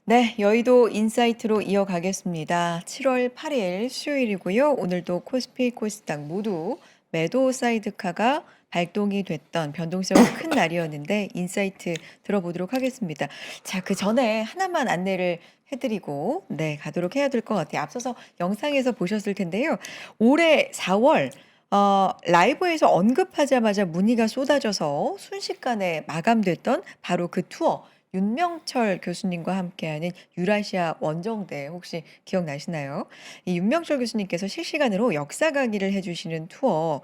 네, 여의도 인사이트로 이어가겠습니다. 7월 8일 수요일이고요. 오늘도 코스피, 코스닥 모두 매도 사이드카가 발동이 됐던 변동성이 큰 날이었는데 인사이트 들어보도록 하겠습니다. 자, 그 전에 하나만 안내를 해드리고 네, 가도록 해야 될 것 같아요. 앞서서 영상에서 보셨을 텐데요. 올해 4월 라이브에서 언급하자마자 문의가 쏟아져서 순식간에 마감됐던 바로 그 투어 윤명철 교수님과 함께하는 유라시아 원정대 혹시 기억나시나요? 이 윤명철 교수님께서 실시간으로 역사 강의를 해 주시는 투어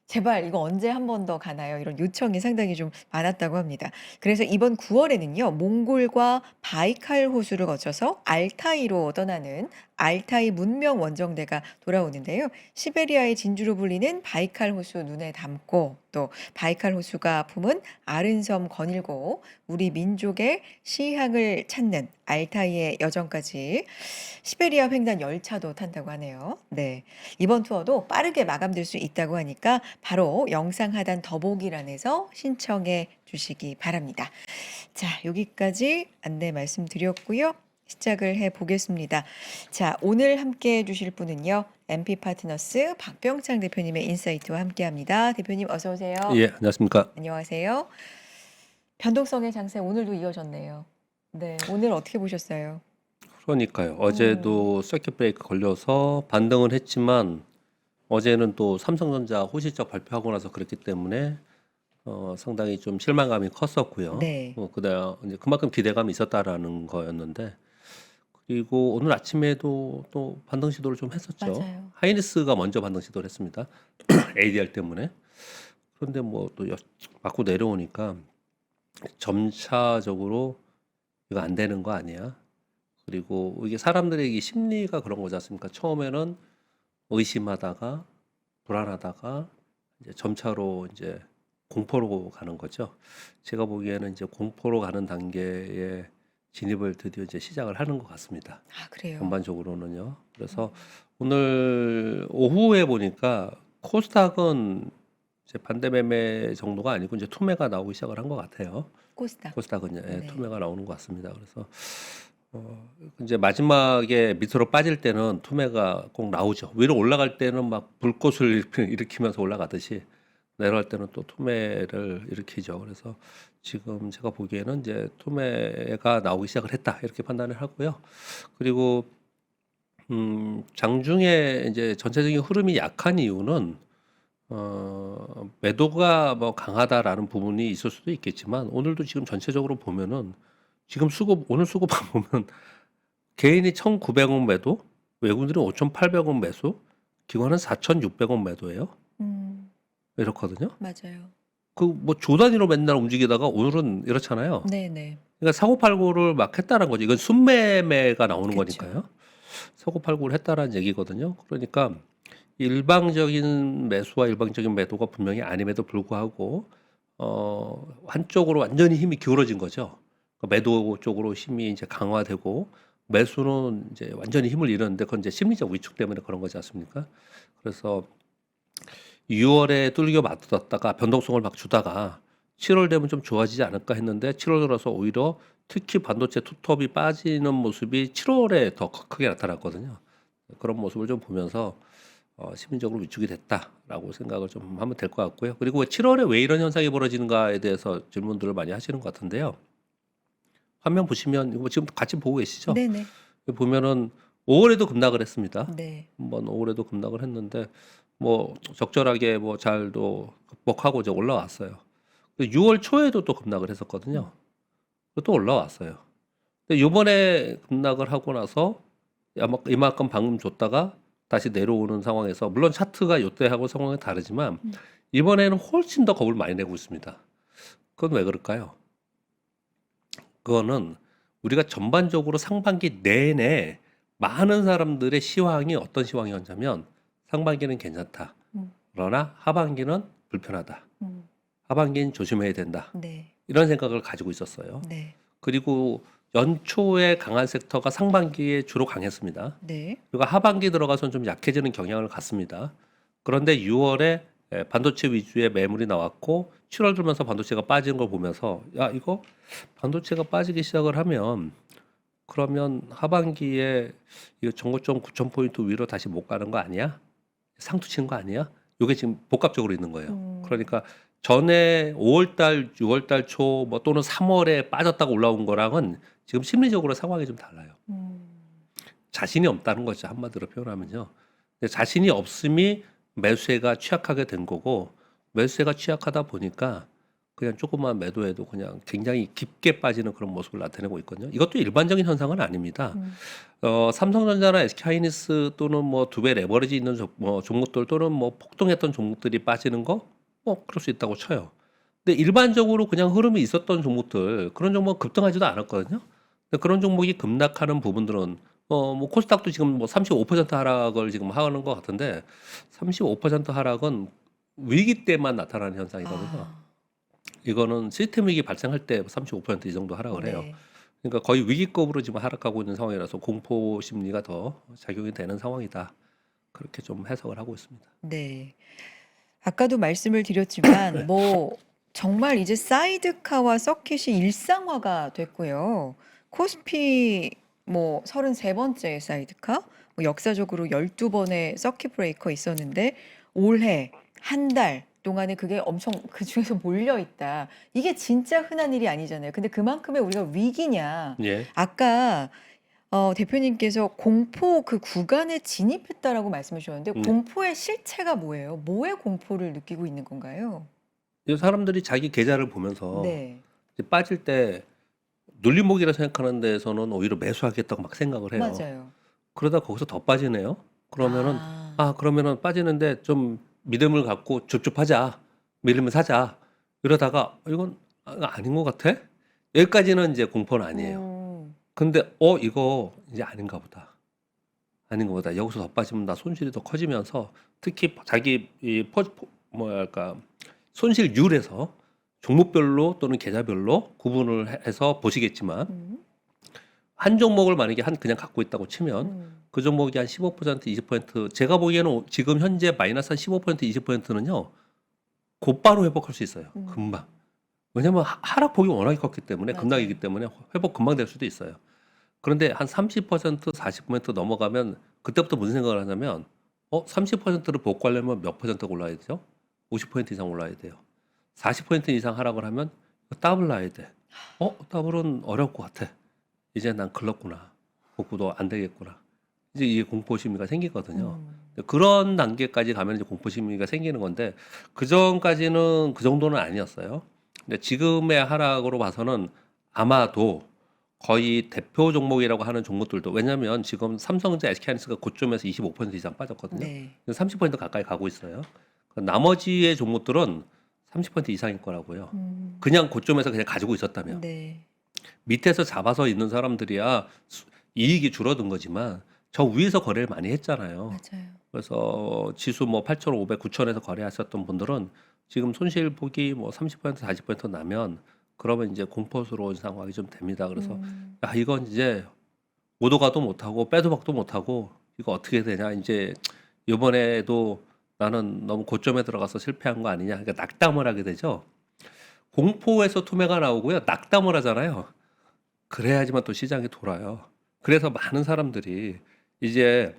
"제발 이거 언제 한 번 더 가나요?" 이런 요청이 상당히 좀 많았다고 합니다. 그래서 이번 9월에는요. 몽골과 바이칼 호수를 거쳐서 알타이로 떠나는 알타이 문명 원정대가 돌아오는데요. 시베리아의 진주로 불리는 바이칼 호수 눈에 담고 또 바이칼 호수가 품은 아른섬 거닐고 우리 민족의 시향을 찾는 알타이의 여정까지 시베리아 횡단 열차도 탄다고 하네요. 네. 이번 투어도 빠르게 마감될 수 있다고 하니까 바로 영상 하단 더보기란에서 신청해 주시기 바랍니다. 자, 여기까지 안내 말씀드렸고요. 시작을 해 보겠습니다. 자, 오늘 함께 해 주실 분은요. MP 파트너스 박병창 대표님의 인사이트와 함께 합니다. 대표님 어서 오세요. 예, 안녕하십니까. 안녕하세요. 변동성의 장세 오늘도 이어졌네요. 네. 오늘 어떻게 보셨어요? 그러니까요. 음. 어제도 서킷 브레이크 걸려서 반등을 했지만 어제는 또 삼성전자 호실적 발표하고 나서 그랬기 때문에 상당히 좀 실망감이 컸었고요. 네. 그다음 이제 그만큼 기대감이 있었다라는 거였는데 그리고 오늘 아침에도 또 반등 시도를 좀 했었죠. 맞아요. 하이닉스가 먼저 반등 시도를 했습니다. ADR 때문에. 그런데 뭐 또 맞고 내려오니까 점차적으로 이거 안 되는 거 아니야? 그리고 이게 사람들의 이 심리가 그런 거지 않습니까? 처음에는 의심하다가 불안하다가 이제 점차로 이제 공포로 가는 거죠. 제가 보기에는 이제 공포로 가는 단계에 진입을 드디어 이제 시작을 하는 것 같습니다. 아, 그래요. 전반적으로는요. 그래서 오늘 오후에 보니까 코스닥은 이제 반대 매매 정도가 아니고 이제 투매가 나오기 시작을 한 것 같아요. 코스닥. 코스닥은 예, 네. 투매가 나오는 것 같습니다. 그래서 이제 마지막에 밑으로 빠질 때는 투매가 꼭 나오죠. 위로 올라갈 때는 막 불꽃을 일으키면서 올라가듯이 내려갈 때는 또 투매를 일으키죠. 그래서 지금 제가 보기에는 이제 투매가 나오기 시작을 했다 이렇게 판단을 하고요. 그리고 장중에 이제 전체적인 흐름이 약한 이유는 매도가 뭐 강하다라는 부분이 있을 수도 있겠지만 오늘도 지금 전체적으로 보면은 지금 수급 오늘 수급만 보면 개인이 1,900원 매도, 외국인들은 5,800원 매수, 기관은 4,600원 매도예요. 음. 이렇거든요. 맞아요. 그 뭐 조 단위로 맨날 움직이다가 오늘은 이렇잖아요. 네네. 그러니까 사고팔고를 막 했다는 거죠. 이건 순매매가 나오는 그쵸. 거니까요. 사고팔고를 했다라는 얘기거든요. 그러니까 일방적인 매수와 일방적인 매도가 분명히 아님에도 불구하고 한쪽으로 완전히 힘이 기울어진 거죠. 그러니까 매도 쪽으로 힘이 이제 강화되고 매수는 이제 완전히 힘을 잃었는데 그건 이제 심리적 위축 때문에 그런 거지 않습니까? 그래서 6월에 뚫겨 맞았다가 변동성을 막 주다가 7월 되면 좀 좋아지지 않을까 했는데 7월 들어서 오히려 특히 반도체 투톱이 빠지는 모습이 7월에 더 크게 나타났거든요. 그런 모습을 좀 보면서 심리적으로 위축이 됐다라고 생각을 좀 하면 될 것 같고요. 그리고 7월에 왜 이런 현상이 벌어지는가에 대해서 질문들을 많이 하시는 것 같은데요. 화면 보시면 이거 지금 같이 보고 계시죠? 네네. 보면은 5월에도 급락을 했습니다. 네. 한번 5월에도 급락을 했는데 뭐 적절하게 뭐 잘도 극복하고 이제 올라왔어요. 6월 초에도 또 급락을 했었거든요. 또 올라왔어요. 근데 요번에 급락을 하고 나서 이만큼 방금 줬다가 다시 내려오는 상황에서 물론 차트가 요때하고 상황이 다르지만 이번에는 훨씬 더 겁을 많이 내고 있습니다. 그건 왜 그럴까요? 그거는 우리가 전반적으로 상반기 내내 많은 사람들의 시황이 어떤 시황이었냐면 상반기는 괜찮다. 음. 그러나 하반기는 불편하다. 음. 하반기는 조심해야 된다. 네. 이런 생각을 가지고 있었어요. 네. 그리고 연초에 강한 섹터가 상반기에 주로 강했습니다. 네. 그리고 하반기 들어가서는 좀 약해지는 경향을 갖습니다. 그런데 6월에 반도체 위주의 매물이 나왔고 7월 들면서 반도체가 빠지는 걸 보면서 야 이거 반도체가 빠지기 시작을 하면 그러면 하반기에 이거 정고점 9,000포인트 위로 다시 못 가는 거 아니야? 상투 치는 거 아니야? 요게 지금 복합적으로 있는 거예요. 그러니까 전에 5월 달, 6월 달 초 뭐 또는 3월에 빠졌다가 올라온 거랑은 지금 심리적으로 상황이 좀 달라요. 자신이 없다는 거죠. 한마디로 표현하면요. 근데 자신이 없음이 매수세가 취약하게 된 거고, 매수세가 취약하다 보니까 그냥 조그만 매도에도 그냥 굉장히 깊게 빠지는 그런 모습을 나타내고 있거든요. 이것도 일반적인 현상은 아닙니다. 삼성전자나 SK하이닉스 또는 뭐 두 배 레버리지 있는 종목들 또는 뭐 폭등했던 종목들이 빠지는 거, 뭐 그럴 수 있다고 쳐요. 근데 일반적으로 그냥 흐름이 있었던 종목들, 그런 종목 급등하지도 않았거든요. 근데 그런 종목이 급락하는 부분들은 뭐 코스닥도 지금 뭐 35% 하락을 지금 하는 것 같은데 35% 하락은 위기 때만 나타나는 현상이거든요. 아, 이거는 시스템 위기 발생할 때 35%이 정도 하락을 해요. 네. 그러니까 거의 위기급으로 지금 하락하고 있는 상황이라서 공포 심리가 더 작용이 되는 상황이다. 그렇게 좀 해석을 하고 있습니다. 네. 아까도 말씀을 드렸지만 뭐 정말 이제 사이드카와 서킷이 일상화가 됐고요. 코스피 뭐 33번째 사이드카, 뭐 역사적으로 12번의 서킷 브레이커 있었는데 올해 한 달 동안에 그게 엄청 그중에서 몰려 있다. 이게 진짜 흔한 일이 아니잖아요. 근데 그만큼의 우리가 위기냐. 예. 아까 대표님께서 공포 그 구간에 진입했다라고 말씀해 주셨는데 네. 공포의 실체가 뭐예요? 뭐의 공포를 느끼고 있는 건가요? 이 사람들이 자기 계좌를 보면서 네. 이제 빠질 때 눌림목이라 생각하는 데에서는 오히려 매수하겠다고 막 생각을 해요. 맞아요. 그러다 거기서 더 빠지네요. 그러면은 아. 그러면은 빠지는데 좀 믿음을 갖고 줍줍하자. 밀리면 사자. 이러다가 이건 아닌 것 같아? 여기까지는 이제 공포는 아니에요. 음. 근데 이거 이제 아닌가 보다. 아닌가 보다. 여기서 더 빠지면 나 손실이 더 커지면서 특히 자기 뭐랄까 손실률에서 종목별로 또는 계좌별로 구분을 해서 보시겠지만 음. 한 종목을 만약에 그냥 갖고 있다고 치면 음. 그 종목이 한 15%, 20% 제가 보기에는 지금 현재 마이너스 한 15%, 20%는요 곧바로 회복할 수 있어요. 음. 금방. 왜냐면 하락폭이 워낙에 컸기 때문에 맞아요. 급락이기 때문에 회복 금방 될 수도 있어요. 그런데 한 30%, 40% 넘어가면 그때부터 무슨 생각을 하냐면 30%를 복구하려면 몇 퍼센트가 올라야 되죠? 50% 이상 올라야 돼요. 40% 이상 하락을 하면 더블 나야 돼. 더블은 어려울 것 같아. 이제 난 글렀구나. 복구도 안 되겠구나. 이제 이게 공포심리가 생기거든요. 그런 단계까지 가면 이제 공포심리가 생기는 건데 그 전까지는 그 정도는 아니었어요. 근데 지금의 하락으로 봐서는 아마도 거의 대표 종목이라고 하는 종목들도 왜냐하면 지금 삼성전자, SK하이닉스가 고점에서 25% 이상 빠졌거든요. 네. 30% 가까이 가고 있어요. 나머지의 종목들은 30% 이상일 거라고요. 그냥 고점에서 그냥 가지고 있었다면 네. 밑에서 잡아서 있는 사람들이야 이익이 줄어든 거지만 저 위에서 거래를 많이 했잖아요. 맞아요. 그래서 지수 뭐 8,500, 9,000에서 거래하셨던 분들은 지금 손실폭이 뭐 30%, 40% 나면 그러면 이제 공포스러운 상황이 좀 됩니다. 그래서 이건 이제 오도 가도 못하고 빼도 박도 못하고 이거 어떻게 되냐 이제 이번에도 나는 너무 고점에 들어가서 실패한 거 아니냐 그러니까 낙담을 하게 되죠. 공포에서 투매가 나오고요. 낙담을 하잖아요. 그래야지만 또 시장이 돌아요. 그래서 많은 사람들이 이제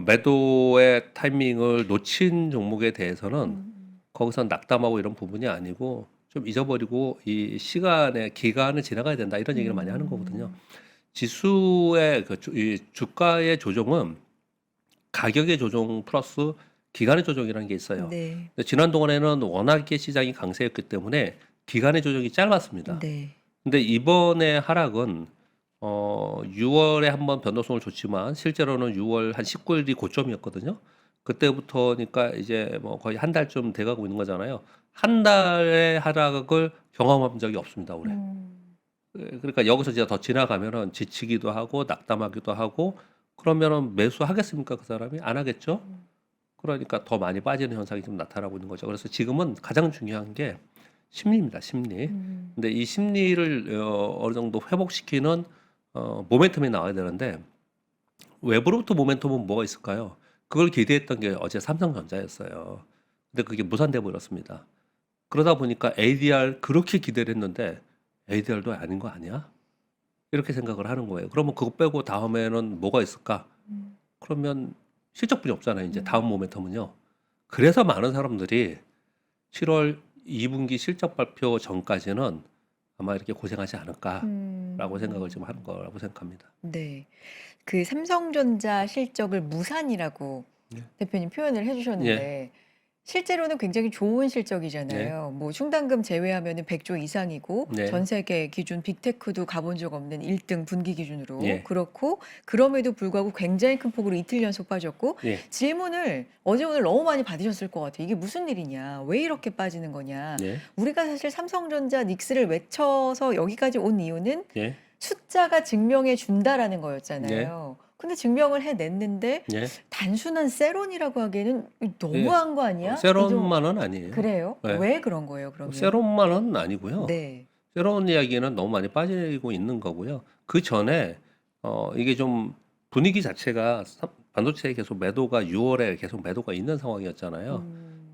매도의 타이밍을 놓친 종목에 대해서는 거기서 낙담하고 이런 부분이 아니고 좀 잊어버리고 이 시간의 기간을 지나가야 된다 이런 얘기를 많이 하는 거거든요. 지수의 이 주가의 조정은 가격의 조정 플러스 기간의 조정이라는 게 있어요. 네. 근데 지난 동안에는 워낙에 시장이 강세였기 때문에 기간의 조정이 짧았습니다. 네. 근데 이번에 하락은 6월에 한번 변동성을 줬지만 실제로는 6월 한 19일이 고점이었거든요. 그때부터니까 이제 뭐 거의 한 달쯤 돼가고 있는 거잖아요. 한 달의 하락을 경험한 적이 없습니다, 올해. 그러니까 여기서 이제 더 지나가면은 지치기도 하고 낙담하기도 하고 그러면은 매수하겠습니까? 그 사람이 안 하겠죠? 그러니까 더 많이 빠지는 현상이 좀 나타나고 있는 거죠. 그래서 지금은 가장 중요한 게 심리입니다, 심리. 근데 이 심리를 어느 정도 회복시키는 모멘텀이 나와야 되는데 외부로부터 모멘텀은 뭐가 있을까요? 그걸 기대했던 게 어제 삼성전자였어요. 근데 그게 무산돼 버렸습니다. 그러다 보니까 ADR 그렇게 기대를 했는데 ADR도 아닌 거 아니야? 이렇게 생각을 하는 거예요. 그러면 그거 빼고 다음에는 뭐가 있을까? 음. 그러면 실적분이 없잖아요. 이제 다음 음. 모멘텀은요. 그래서 많은 사람들이 7월 2분기 실적 발표 전까지는 아마 이렇게 고생하지 않을까라고 생각을 지금 하는 거라고 생각합니다. 네. 그 삼성전자 실적을 무산이라고 네. 대표님 표현을 해 예. 주셨는데 실제로는 굉장히 좋은 네. 실적이잖아요. 뭐 충당금 제외하면은 100조 이상이고 네. 전 세계 기준 빅테크도 가본 적 없는 1등 분기 기준으로 예. 그렇고 그럼에도 불구하고 굉장히 큰 폭으로 이틀 연속 빠졌고 예. 질문을 어제 오늘 너무 많이 받으셨을 것 같아요. 이게 무슨 일이냐? 왜 이렇게 빠지는 거냐? 예. 우리가 사실 삼성전자 닉스를 외쳐서 여기까지 온 이유는 예. 숫자가 증명해 준다라는 거였잖아요. 근데 증명을 해냈는데 예. 단순한 세론이라고 하기에는 예. 너무한 거 아니야? 이 정 세론만은 아니에요. 그래요? 예. 왜 그런 거예요, 그러면? 세론만은 아니고요. 네. 세론 이야기는 너무 많이 빠지고 있는 거고요. 그 전에 이게 좀 분위기 자체가 반도체에 계속 매도가 6월에 계속 매도가 있는 상황이었잖아요.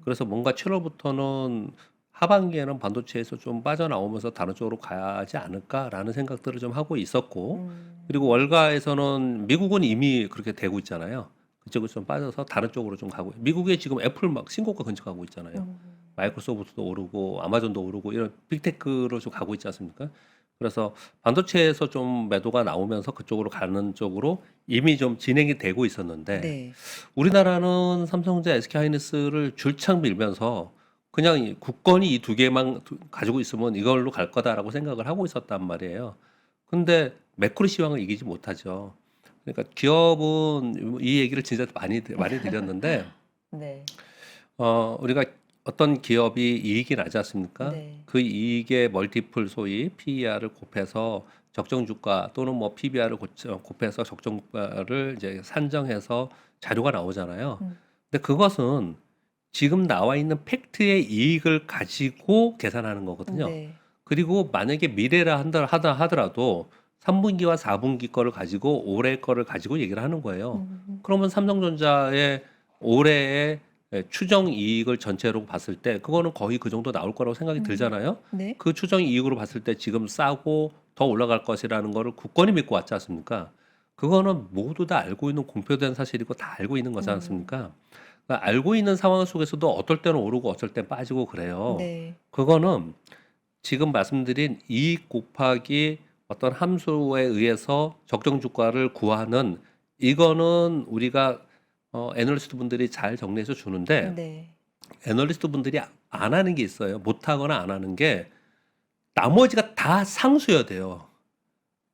그래서 뭔가 7월부터는 하반기에는 반도체에서 좀 빠져나오면서 다른 쪽으로 가지 않을까라는 생각들을 좀 하고 있었고, 그리고 월가에서는 미국은 이미 그렇게 되고 있잖아요. 그쪽으로 좀 빠져서 다른 쪽으로 좀 가고, 미국에 지금 애플 막 신고가 근처 가고 있잖아요. 마이크로소프트도 오르고 아마존도 오르고 이런 빅테크로 좀 가고 있지 않습니까? 그래서 반도체에서 좀 매도가 나오면서 그쪽으로 가는 쪽으로 이미 좀 진행이 되고 있었는데, 네. 우리나라는 삼성전자, SK하이닉스를 줄창 밀면서 그냥 국건이 이 두 개만 가지고 있으면 이걸로 갈 거다라고 생각을 하고 있었단 말이에요. 근데 매크로 시황을 이기지 못하죠. 그러니까 기업은 이 얘기를 진짜 많이 드렸는데, 네. 우리가 어떤 기업이 이익이 나지 않습니까? 네. 그 이익의 멀티플 소위 PER을 곱해서 적정 주가 또는 뭐 PBR을 곱해서 적정 주가를 이제 산정해서 자료가 나오잖아요. 근데 그것은 지금 나와 있는 팩트의 이익을 가지고 계산하는 거거든요. 네. 그리고 만약에 미래라 하더라도 3분기와 4분기 거를 가지고 올해 거를 가지고 얘기를 하는 거예요. 그러면 삼성전자의 올해의 추정 이익을 전체로 봤을 때 그거는 거의 그 정도 나올 거라고 생각이 들잖아요. 네. 그 추정 이익으로 봤을 때 지금 싸고 더 올라갈 것이라는 거를 굳건히 믿고 왔지 않습니까? 그거는 모두 다 알고 있는 공표된 사실이고 다 알고 있는 거지 않습니까? 그러니까 알고 있는 상황 속에서도 어떨 때는 오르고 어떨 땐 빠지고 그래요. 네. 그거는 지금 말씀드린 이익 곱하기 어떤 함수에 의해서 적정 주가를 구하는, 이거는 우리가 애널리스트 분들이 잘 정리해서 주는데, 네. 애널리스트 분들이 안 하는 게 있어요. 못 하거나 안 하는 게, 나머지가 다 상수여야 돼요.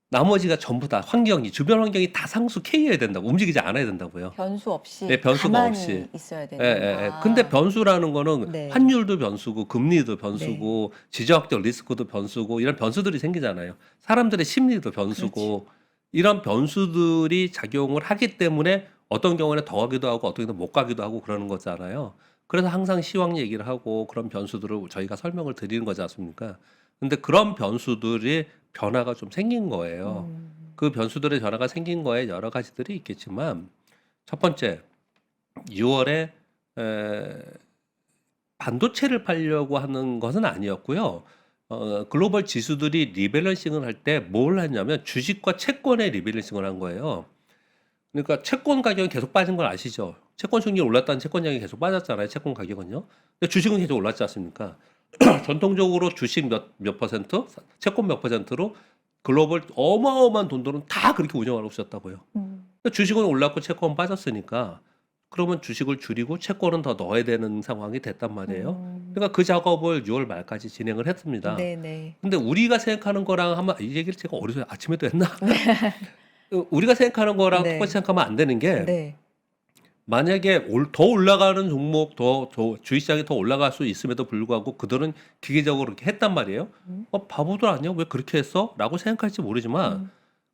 나머지가 전부 다 환경이, 주변 환경이 다 상수 K여야 된다고, 움직이지 않아야 된다고요. 변수 없이 네, 변수가 가만히 없이. 있어야 예, 되는. 예, 예. 근데 변수라는 거는 네. 환율도 변수고 금리도 변수고 지정학적 리스크도 변수고 이런 변수들이 생기잖아요. 사람들의 심리도 변수고 이런 변수들이 작용을 하기 때문에 어떤 경우에는 더 가기도 하고 어떤 경우는 못 가기도 하고 그러는 거잖아요. 그래서 항상 시황 얘기를 하고 그런 변수들을 저희가 설명을 드리는 거지 않습니까? 근데 그런 변수들이 변화가 좀 생긴 거예요. 그 변수들의 변화가 생긴 거에 여러 가지들이 있겠지만, 첫 번째 6월에 반도체를 팔려고 하는 것은 아니었고요. 글로벌 지수들이 리밸런싱을 할 때 뭘 했냐면 주식과 채권의 리밸런싱을 한 거예요. 그러니까 채권 가격이 계속 빠진 걸 아시죠? 채권 수익률이 올랐다는 채권량이 계속 빠졌잖아요. 채권 가격은요. 근데 주식은 계속 올랐지 않습니까? 전통적으로 주식 몇 퍼센트, 채권 몇 퍼센트로 글로벌 어마어마한 돈들은 다 그렇게 운영하고 있었다고요. 그러니까 주식은 올랐고 채권은 빠졌으니까 그러면 주식을 줄이고 채권은 더 넣어야 되는 상황이 됐단 말이에요. 그러니까 그 작업을 6월 말까지 진행을 했습니다. 네네. 근데 우리가 생각하는 거랑 한번 이 얘기를 제가 어디서 아침에도 했나? 우리가 생각하는 거랑 네. 똑같이 생각하면 안 되는 게, 네. 만약에 더 올라가는 종목, 더 주식시장이 더 올라갈 수 있음에도 불구하고 그들은 기계적으로 그렇게 했단 말이에요. 바보들 아니야? 왜 그렇게 했어? 라고 생각할지 모르지만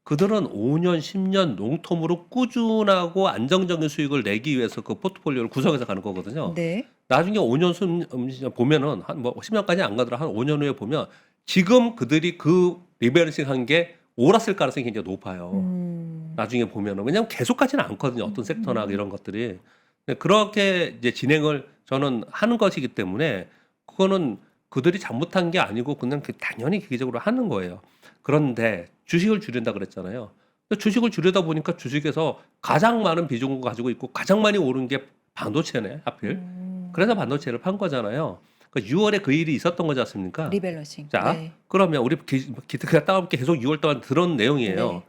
그들은 5년, 10년 롱텀으로 꾸준하고 안정적인 수익을 내기 위해서 그 포트폴리오를 구성해서 가는 거거든요. 네. 나중에 5년 보면은 한 뭐 10년까지 안 가더라 한 5년 후에 보면 지금 그들이 그 리밸런싱 한 게 옳았을 가능성이 굉장히 높아요. 나중에 보면은. 왜냐하면 계속 가지는 않거든요. 어떤 섹터나 이런 것들이. 그렇게 이제 진행을 저는 하는 것이기 때문에 그거는 그들이 잘못한 게 아니고 그냥 당연히 기계적으로 하는 거예요. 그런데 주식을 줄인다 그랬잖아요. 근데 주식을 줄이다 보니까 주식에서 가장 많은 비중을 가지고 있고 가장 많이 오른 게 반도체네 하필. 그래서 반도체를 판 거잖아요. 그러니까 6월에 그 일이 있었던 거지 않습니까? 리밸런싱. 자, 네. 그러면 우리 갔다 올게 계속 6월 동안 들은 내용이에요. 네.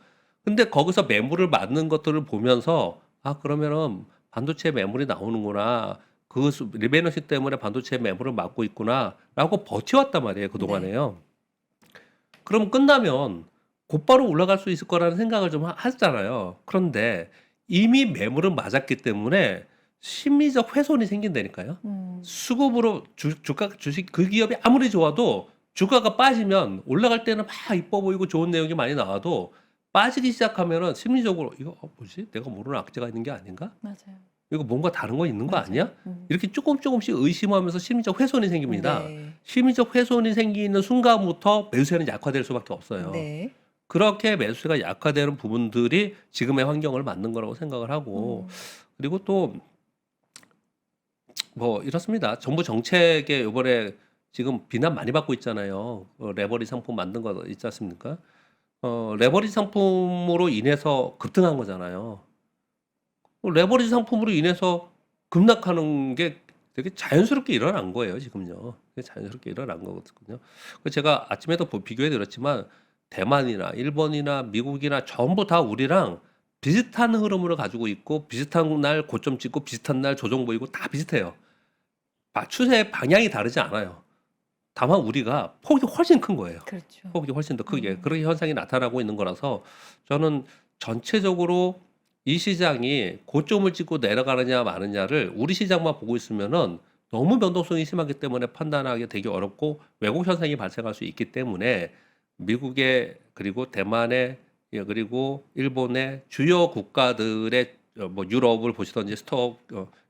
근데 거기서 매물을 맞는 것들을 보면서 아 그러면은 반도체 매물이 나오는구나. 그 리밸런싱 때문에 반도체 매물을 맞고 있구나라고 버텨왔단 말이에요. 네. 그동안에요. 그럼 끝나면 곧바로 올라갈 수 있을 거라는 생각을 좀 하잖아요. 그런데 이미 매물은 맞았기 때문에 심리적 훼손이 생긴다니까요. 수급으로 주식 그 기업이 아무리 좋아도 주가가 빠지면 올라갈 때는 막 이뻐 보이고 좋은 내용이 많이 나와도 빠지기 시작하면은 심리적으로 이거 뭐지? 내가 모르는 악재가 있는 게 아닌가? 맞아요. 이거 뭔가 다른 거 있는 거 맞아요. 아니야? 이렇게 조금씩 의심하면서 심리적 훼손이 생깁니다. 네. 심리적 훼손이 생기는 순간부터 매수세는 약화될 수밖에 없어요. 네. 그렇게 매수세가 약화되는 부분들이 지금의 환경을 만든 거라고 생각을 하고 그리고 또 뭐 이렇습니다. 정부 정책에 요번에 지금 비난 많이 받고 있잖아요. 레버리지 상품 만든 거 있지 않습니까? 레버리지 상품으로 인해서 급등한 거잖아요. 레버리지 상품으로 인해서 급락하는 게 되게 자연스럽게 일어난 거예요, 지금요. 되게 자연스럽게 일어난 거거든요. 제가 아침에도 비교해 드렸지만 대만이나 일본이나 미국이나 전부 다 우리랑 비슷한 흐름을 가지고 있고 비슷한 날 고점 찍고 비슷한 날 조정 보이고 다 비슷해요. 추세의 방향이 다르지 않아요. 다만 우리가 폭이 훨씬 큰 거예요. 그렇죠. 폭이 훨씬 더 크게 그런 현상이 나타나고 있는 거라서 저는 전체적으로 이 시장이 고점을 찍고 내려가느냐 마느냐를 우리 시장만 보고 있으면은 너무 변동성이 심하기 때문에 판단하기 되게 어렵고 왜곡 현상이 발생할 수 있기 때문에 미국의 그리고 대만의 그리고 일본의 주요 국가들의 뭐 유럽을 보시든지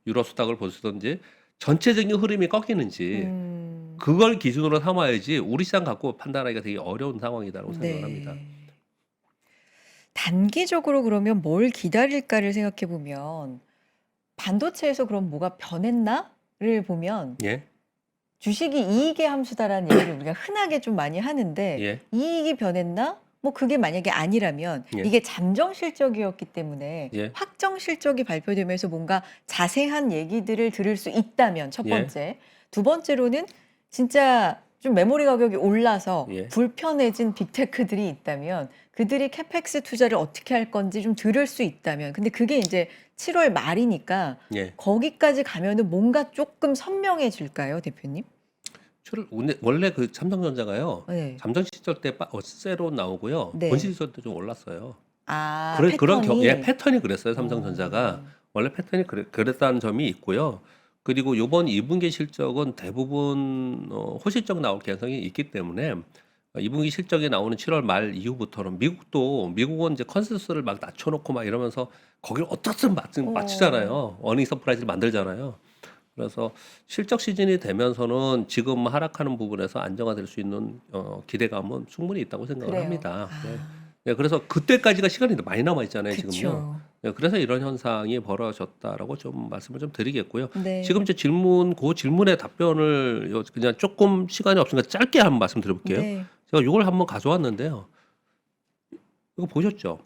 유로 스탁을 보시든지 전체적인 흐름이 꺾이는지 그걸 기준으로 삼아야지 우리 시장 갖고 판단하기가 되게 어려운 상황이라고 생각을 합니다. 네. 단기적으로 그러면 뭘 기다릴까를 생각해 보면 반도체에서 그럼 뭐가 변했나를 보면 예, 주식이 이익의 함수다라는 얘기를 우리가 흔하게 좀 많이 하는데 예, 이익이 변했나? 뭐 그게 만약에 아니라면 예, 이게 잠정 실적이었기 때문에 예, 확정 실적이 발표되면서 뭔가 자세한 얘기들을 들을 수 있다면 첫 예, 번째. 두 번째로는 진짜 좀 메모리 가격이 올라서 예, 불편해진 빅테크들이 있다면 그들이 캐펙스 투자를 어떻게 할 건지 좀 들을 수 있다면 근데 그게 이제 7월 말이니까 예. 거기까지 가면은 뭔가 조금 선명해질까요, 대표님? 원래 그 삼성전자가요. 네. 잠정 시절 때 어세로 나오고요. 네. 본시 시절 때 좀 올랐어요. 아, 그런 패턴이. 패턴이 그랬어요. 삼성전자가 원래 패턴이 그랬다는 점이 있고요. 그리고 요번 2분기 실적은 대부분 호실적 나올 가능성이 있기 때문에 2분기 실적이 나오는 7월 말 이후부터는 미국은 이제 컨센서스를 막 낮춰놓고 막 이러면서 거기를 어떻든 맞추잖아요. 어닝 서프라이즈를 만들잖아요. 그래서 실적 시즌이 되면서는 지금 하락하는 부분에서 안정화될 수 있는 기대감은 충분히 있다고 생각을 그래요. 합니다. 네. 아, 네, 그래서 그때까지가 시간이 많이 남아 있잖아요, 지금요. 그쵸. 네, 그래서 이런 현상이 벌어졌다라고 좀 말씀을 좀 드리겠고요. 네. 지금 이제 그 질문에 답변을 그냥 조금 시간이 없으니까 짧게 한번 말씀드려볼게요. 네. 제가 이걸 한번 가져왔는데요. 이거 보셨죠?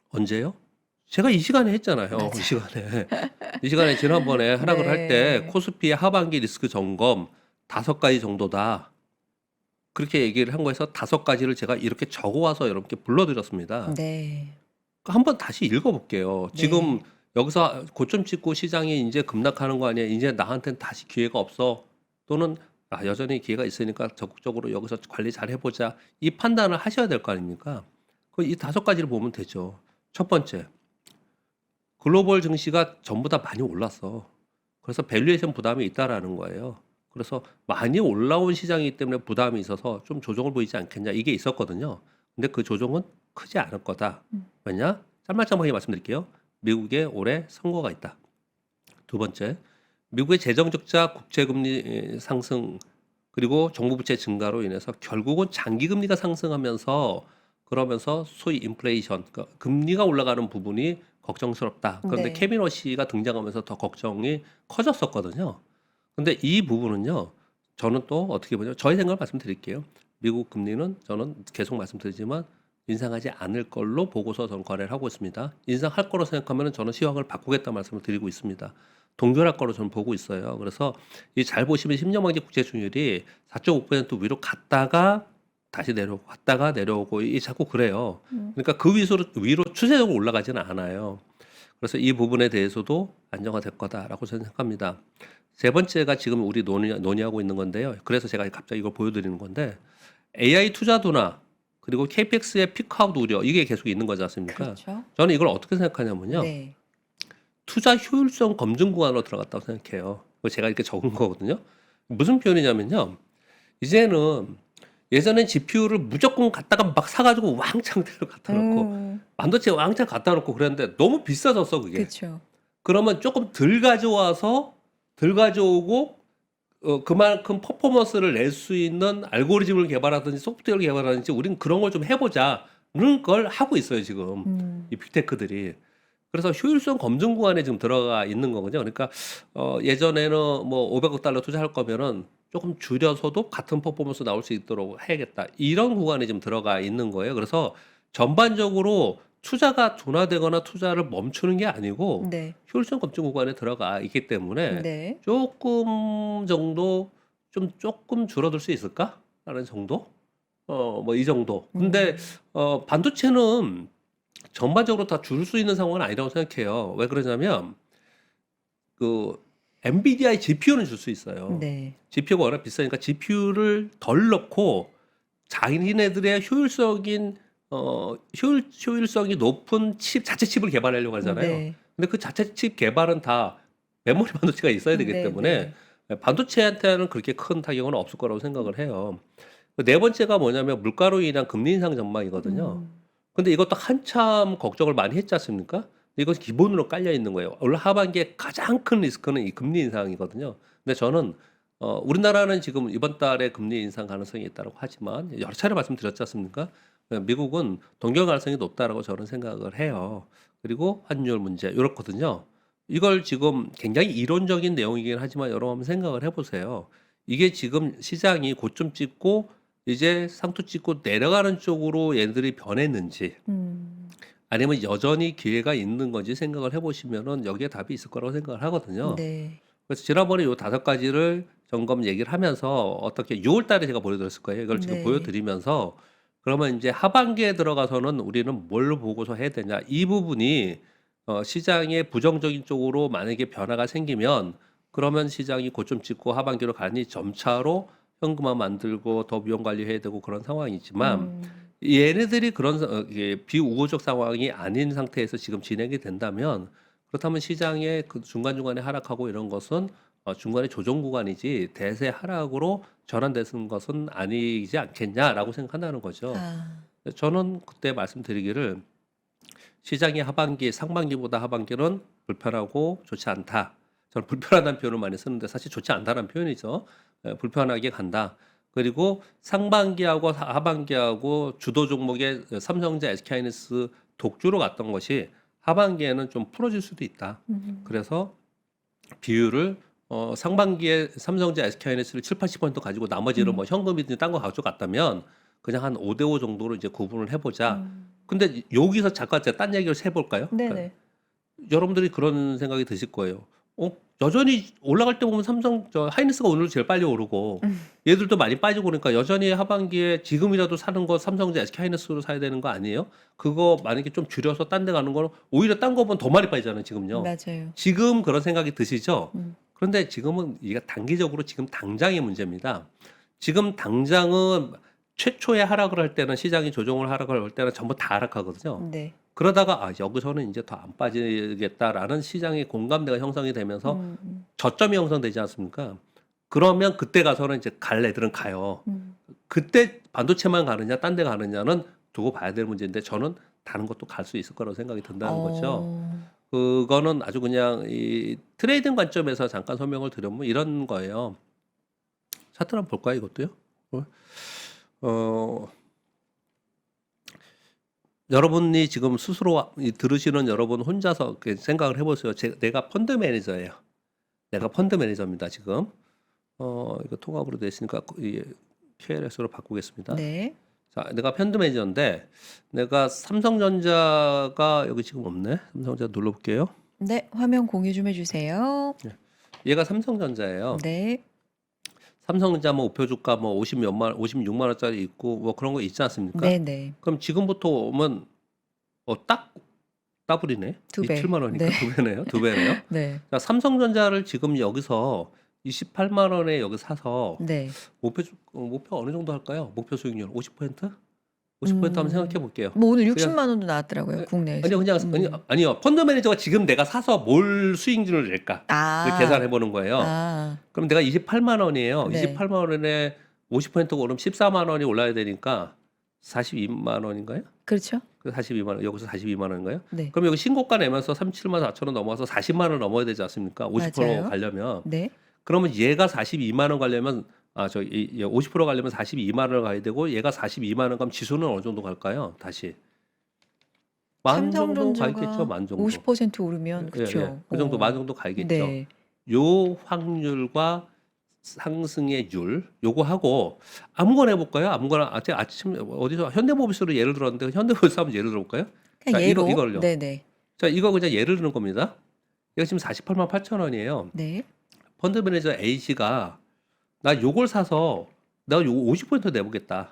언제요? 제가 이 시간에 했잖아요. 맞아요. 이 시간에 지난번에 하락을 할 때 네. 코스피의 하반기 리스크 점검 5가지 정도다. 그렇게 얘기를 한 거에서 5가지를 제가 이렇게 적어와서 여러분께 불러드렸습니다. 네. 한번 다시 읽어볼게요. 네. 지금 여기서 고점 찍고 시장이 이제 급락하는 거 아니야? 이제 나한테는 다시 기회가 없어. 또는 여전히 기회가 있으니까 적극적으로 여기서 관리 잘 해보자. 이 판단을 하셔야 될 거 아닙니까? 이 5가지를 보면 되죠. 첫 번째, 글로벌 증시가 전부 다 많이 올랐어. 그래서 밸류에이션 부담이 있다라는 거예요. 그래서 많이 올라온 시장이기 때문에 부담이 있어서 좀 조정을 보이지 않겠냐 이게 있었거든요. 근데 그 조정은 크지 않을 거다. 왜냐? 짤막짤막하게 말씀드릴게요. 미국에 올해 선거가 있다. 두 번째, 미국의 재정 적자, 국채금리 상승 그리고 정부 부채 증가로 인해서 결국은 장기 금리가 상승하면서 그러면서 소위 인플레이션, 그러니까 금리가 올라가는 부분이 걱정스럽다. 그런데 네. 케빈 워시가 등장하면서 더 걱정이 커졌었거든요. 근데 이 부분은요, 저는 또 어떻게 보냐, 저의 생각을 말씀드릴게요. 미국 금리는 저는 계속 말씀드리지만 인상하지 않을 걸로 보고서 저는 거래를 하고 있습니다. 인상할 거로 생각하면 저는 시황을 바꾸겠다 말씀을 드리고 있습니다. 동결할 거로 저는 보고 있어요. 그래서 이 잘 보시면 10년만기 국채 수익률이 4.5% 위로 갔다가 다시 내려오고 갔다가 내려오고 이 자꾸 그래요. 그러니까 그 위로 추세적으로 올라가지는 않아요. 그래서 이 부분에 대해서도 안정화될 거다라고 저는 생각합니다. 세 번째가 지금 우리 논의하고 있는 건데요. 그래서 제가 갑자기 이걸 보여드리는 건데 AI 투자 둔화 그리고 KPX의 피크아웃 우려 이게 계속 있는 거지 않습니까? 그렇죠. 저는 이걸 어떻게 생각하냐면요. 네. 투자 효율성 검증 구간으로 들어갔다고 생각해요. 그거 제가 이렇게 적은 거거든요. 무슨 표현이냐면요. 이제는 예전엔 GPU를 무조건 갖다가 막 사가지고 왕창 대로 갖다 놓고 반도체 왕창 갖다 놓고 그랬는데 너무 비싸졌어 그게. 그렇죠. 그러면 조금 덜 가져오고 그만큼 퍼포먼스를 낼 수 있는 알고리즘을 개발하든지 소프트웨어를 개발하든지 우리는 그런 걸 좀 해보자는 걸 하고 있어요 지금 이 빅테크들이. 그래서 효율성 검증 구간에 지금 들어가 있는 거거든요. 그러니까 예전에는 뭐 500억 달러 투자할 거면은 조금 줄여서도 같은 퍼포먼스 나올 수 있도록 해야겠다. 이런 구간에 지금 들어가 있는 거예요. 그래서 전반적으로 투자가 둔화되거나 투자를 멈추는 게 아니고 네. 효율성 검증 구간에 들어가 있기 때문에 네. 조금 정도 조금 줄어들 수 있을까라는 정도? 뭐 이 정도. 근데 반도체는 전반적으로 다 줄 수 있는 상황은 아니라고 생각해요. 왜 그러냐면 그 엔비디아의 GPU는 줄 수 있어요. 네. GPU가 워낙 비싸니까 GPU를 덜 넣고 자기네들의 효율성이 높은 자체 칩을 개발하려고 하잖아요. 네. 근데 그 자체 칩 개발은 다 메모리 반도체가 있어야 되기 네, 때문에 반도체한테는 그렇게 큰 타격은 없을 거라고 생각을 해요. 네 번째가 뭐냐면 물가로 인한 금리 인상 전망이거든요. 근데 이것도 한참 걱정을 많이 했지 않습니까? 이것이 기본으로 깔려 있는 거예요. 올 하반기에 가장 큰 리스크는 이 금리 인상이거든요. 근데 저는 우리나라는 지금 이번 달에 금리 인상 가능성이 있다고 하지만 여러 차례 말씀드렸지 않습니까? 미국은 동결 가능성이 높다라고 저는 생각을 해요. 그리고 환율 문제 이렇거든요. 이걸 지금 굉장히 이론적인 내용이긴 하지만 여러분 한번 생각을 해보세요. 이게 지금 시장이 고점 찍고 이제 상투 찍고 내려가는 쪽으로 얘들이 변했는지 아니면 여전히 기회가 있는 건지 생각을 해보시면은 여기에 답이 있을 거라고 생각을 하거든요. 네. 그래서 지난번에 요 5가지를 점검 얘기를 하면서 어떻게 6월 달에 제가 보여드렸을 거예요. 이걸 지금 네. 보여드리면서 그러면 이제 하반기에 들어가서는 우리는 뭘로 보고서 해야 되냐. 이 부분이 시장의 부정적인 쪽으로 만약에 변화가 생기면 그러면 시장이 고점 찍고 하반기로 가니 점차로 현금화 만들고 더 비용 관리해야 되고 그런 상황이지만 얘네들이 그런 이게 비우호적 상황이 아닌 상태에서 지금 진행이 된다면 그렇다면 시장의 그 중간중간에 하락하고 이런 것은 중간에 조정 구간이지 대세 하락으로 전환되는 것은 아니지 않겠냐라고 생각한다는 거죠. 아. 저는 그때 말씀드리기를 시장이 상반기보다 하반기는 불편하고 좋지 않다. 저는 불편하다는 표현을 많이 쓰는데 사실 좋지 않다는 표현이죠. 불편하게 간다. 그리고 상반기하고 하반기하고 주도 종목의 삼성전자, SK하이닉스 독주로 갔던 것이 하반기에는 좀 풀어질 수도 있다. 그래서 비율을 상반기에 삼성전자, SK하이닉스를 7, 80% 가지고 나머지를 뭐 현금이든 딴 거 가져갔다면 그냥 한 5대5 정도로 이제 구분을 해보자. 근데 여기서 잠깐 제가 딴 얘기를 해볼까요? 네네. 여러분들이 그런 생각이 드실 거예요. 여전히 올라갈 때 보면 하이닉스가 오늘 제일 빨리 오르고 얘들도 많이 빠지고 그러니까 여전히 하반기에 지금이라도 사는 거 삼성전자, SK 하이닉스로 사야 되는 거 아니에요? 그거 만약에 좀 줄여서 딴 데 가는 거는 오히려 딴 거 보면 더 많이 빠지잖아요, 지금요. 맞아요. 지금 그런 생각이 드시죠? 그런데 지금은 이게 단기적으로 지금 당장의 문제입니다. 지금 당장은 최초에 하락을 할 때는 시장이 조정을 하락을 할 때는 전부 다 하락하거든요. 네. 그러다가 여기서는 이제 더 안 빠지겠다라는 시장의 공감대가 형성이 되면서 저점이 형성되지 않습니까? 그러면 그때 가서는 이제 갈 애들은 가요. 그때 반도체만 가느냐, 딴 데 가느냐는 두고 봐야 될 문제인데 저는 다른 것도 갈 수 있을 거라고 생각이 든다는 거죠. 그거는 아주 그냥 이 트레이딩 관점에서 잠깐 설명을 드리면 이런 거예요. 차트 한번 볼까요, 이것도요? 여러분이 지금 스스로 들으시는 여러분 혼자서 생각을 해보세요. 내가 펀드 매니저예요. 내가 펀드 매니저입니다, 지금. 이거 통합으로 되어 있으니까 KLS로 바꾸겠습니다. 네. 자, 내가 펀드 매니저인데 내가 삼성전자가 여기 지금 없네. 삼성전자 눌러볼게요. 네, 화면 공유 좀 해주세요. 얘가 삼성전자예요. 네, 삼성전자 뭐 우표 주가 뭐 56만 원짜리 있고 뭐 그런 거 있지 않습니까? 네. 그럼 지금부터 오면 딱 더블이네. 두 배. 27만 원이니까 네. 두 배네요. 두 배네요. 네, 자, 삼성전자를 지금 여기서 28만 원에 여기 사서 네. 목표 어느 정도 할까요? 목표 수익률 50%? 50% 한번 생각해 볼게요. 뭐 오늘 그냥- 60만 원도 나왔더라고요, 국내에서. 아니요, 그냥 아니요. 펀드 매니저가 지금 내가 사서 뭘 수익률을 낼까? 아, 계산해 보는 거예요. 아, 그럼 내가 28만 원이에요. 네. 28만 원에 50%가 오르면 14만 원이 올라야 되니까 42만 원인가요? 그렇죠? 그 42만 원, 여기서 42만 원인가요? 네, 그럼 여기 신고가 내면서 37만 4천 원 넘어서 40만 원 넘어야 되지 않습니까? 50% 맞아요. 가려면. 네. 그러면 얘가 42만 원 가려면 50% 가려면 42만 원을 가야 되고 얘가 42만 원 가면 지수는 어느 정도 갈까요? 다시 만 정도 가겠죠, 만 정도. 50% 오르면 그렇죠. 그 정도 만 정도 가겠죠. 네, 요 확률과 상승의 율 요거 하고 아무거나 해볼까요? 아무거나 제가 아침 어디서 현대모비스로 예를 들었는데 현대모비스 한번 예를 들어볼까요? 그냥 자, 예로. 이걸요. 네네. 자, 이거 그냥 예를 드는 겁니다. 이거 지금 48만 8천 원이에요. 네. 펀드 매니저 A씨가 나 요걸 사서 내가 요거 50% 내보겠다.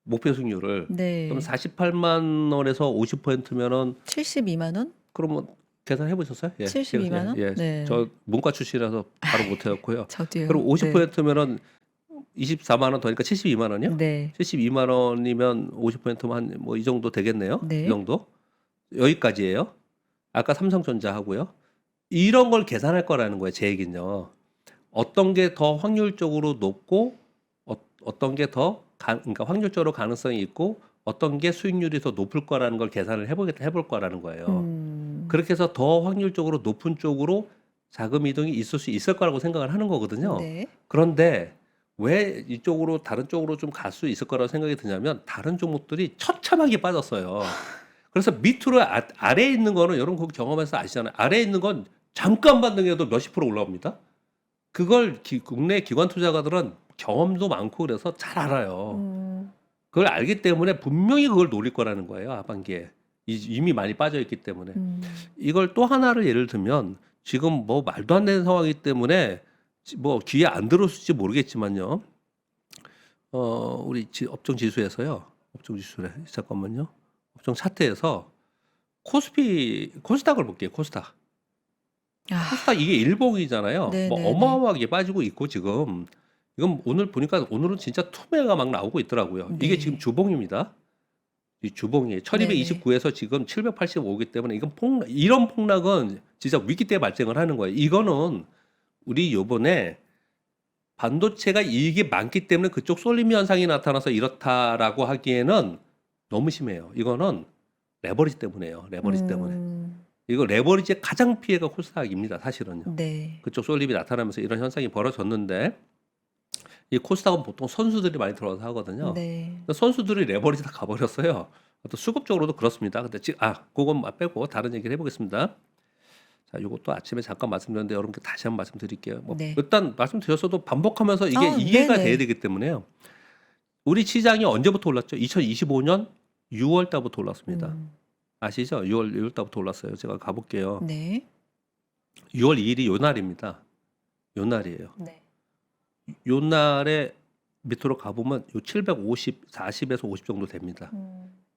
목표 수익률을. 네. 그럼 48만 원에서 50%면은 72만 원? 그러면 계산해 보셨어요? 72만 원? 예. 네. 저 문과 출신이라서 바로 못 해갖고요. 저도요. 그럼 50%면은 24만 원 더니까 72만 원이요? 네. 72만 원이면 50%면 한 뭐 이 정도 되겠네요. 네. 이 정도. 여기까지예요. 아까 삼성전자 하고요. 이런 걸 계산할 거라는 거예요. 제 얘기는요. 어떤 게 더 확률적으로 높고 어떤 게 더 그러니까 확률적으로 가능성이 있고 어떤 게 수익률이 더 높을 거라는 걸 계산을 해볼 거라는 거예요. 그렇게 해서 더 확률적으로 높은 쪽으로 자금 이동이 있을 수 있을 거라고 생각을 하는 거거든요. 네. 그런데 왜 이쪽으로 다른 쪽으로 좀 갈 수 있을 거라고 생각이 드냐면 다른 종목들이 처참하게 빠졌어요. 그래서 밑으로 아래에 있는 거는 여러분 거기 경험해서 아시잖아요. 아래에 있는 건 잠깐 반등해도 몇십 프로 올라옵니다. 그걸 국내 기관 투자가들은 경험도 많고 그래서 잘 알아요. 그걸 알기 때문에 분명히 그걸 노릴 거라는 거예요. 하반기에. 이미 많이 빠져 있기 때문에. 이걸 또 하나를 예를 들면 지금 뭐 말도 안 되는 상황이기 때문에 뭐 귀에 안 들어올지 모르겠지만요. 우리 업종 지수에서요. 업종 지수래. 잠깐만요. 업종 차트에서 코스닥을 볼게요. 코스닥. 코스닥 이게 일봉이잖아요. 뭐 네네네. 어마어마하게 빠지고 있고 지금 이건 오늘 보니까 오늘은 진짜 투매가 막 나오고 있더라고요. 네. 이게 지금 주봉입니다. 이 주봉이에요. 1229에서 지금 785이기 때문에 이건 이런 폭락은 진짜 위기 때 발생을 하는 거예요. 이거는 우리 요번에 반도체가 이익이 많기 때문에 그쪽 쏠림 현상이 나타나서 이렇다라고 하기에는 너무 심해요. 이거는 레버리지 때문에요. 레버리지 때문에. 이거 레버리지의 가장 피해가 코스닥입니다. 사실은요. 네. 그쪽 쏠림이 나타나면서 이런 현상이 벌어졌는데 이 코스닥은 보통 선수들이 많이 들어와서 하거든요. 네. 선수들이 레버리지 다 가버렸어요. 또 수급적으로도 그렇습니다. 근데 그건 빼고 다른 얘기를 해보겠습니다. 자, 이것도 아침에 잠깐 말씀드렸는데 여러분께 다시 한번 말씀드릴게요. 뭐 네. 일단 말씀드렸어도 반복하면서 이게 이해가 네네. 돼야 되기 때문에요. 우리 시장이 언제부터 올랐죠? 2025년 6월 달부터 올랐습니다. 아시죠? 6월 달부터 올랐어요. 제가 가볼게요. 네. 6월 2일이 요 날입니다. 요 날이에요. 네. 요 날에 밑으로 가보면 요 750, 40에서 50 정도 됩니다.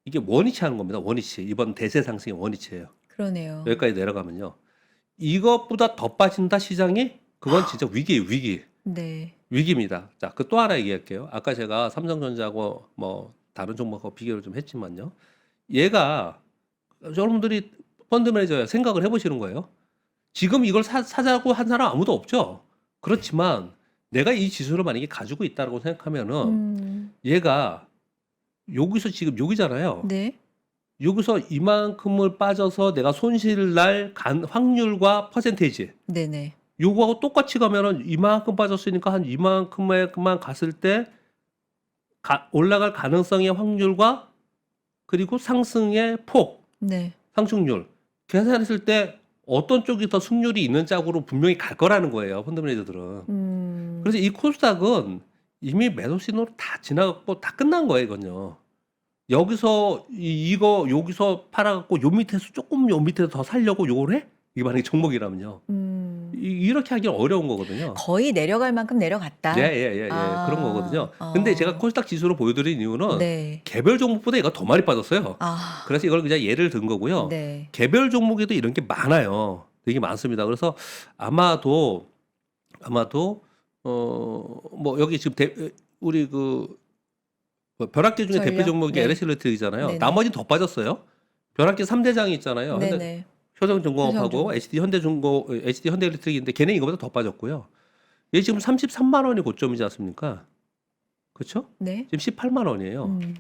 이게 원위치 하는 겁니다. 원위치. 이번 대세 상승의 원위치예요. 그러네요. 여기까지 내려가면요. 이것보다 더 빠진다 시장이? 그건 진짜 위기예요. 위기. 네. 위기입니다. 자, 그 또 하나 얘기할게요. 아까 제가 삼성전자하고 뭐 다른 종목하고 비교를 좀 했지만요. 얘가 여러분들이 펀드 매니저 생각을 해보시는 거예요. 지금 이걸 사자고 한 사람 아무도 없죠. 그렇지만 내가 이 지수를 만약에 가지고 있다고 생각하면은 얘가 여기서 지금 여기잖아요. 네. 여기서 이만큼을 빠져서 내가 손실 날 확률과 퍼센테이지 네네. 요거하고 똑같이 가면은 이만큼 빠졌으니까 한 이만큼만 갔을 때 올라갈 가능성의 확률과 그리고 상승의 폭, 네. 상승률 계산했을 때 어떤 쪽이 더 승률이 있는 짝으로 분명히 갈 거라는 거예요. 펀드 매니저들은. 그래서 이 코스닥은 이미 매도 신호로 다 지나갔고 다 끝난 거예요, 이건요. 여기서 이거 여기서 팔아갖고 요 밑에서 조금 요 밑에서 더 살려고 요걸 해? 이게 만약에 종목이라면요. 이렇게 하기는 어려운 거거든요. 거의 내려갈 만큼 내려갔다. 예. 그런 거거든요. 근데 제가 코스닥 지수로 보여드린 이유는 네. 개별 종목보다 얘가 더 많이 빠졌어요. 아, 그래서 이걸 그냥 예를 든 거고요. 네. 개별 종목에도 이런 게 많아요. 되게 많습니다. 그래서 아마도 뭐 여기 지금 우리 뭐 벼락계 중에 대표 전력? 종목이 네. LS 일렉트릭이잖아요. 네네. 나머지는 더 빠졌어요. 벼락계 3대장이 있잖아요. 네네. 효성중공업하고 효성중공업. HD 현대일렉트릭인데 걔네 이거보다 더 빠졌고요. 얘 지금 33만 원이 고점이지 않습니까? 그렇죠? 네. 지금 18만 원이에요. 음.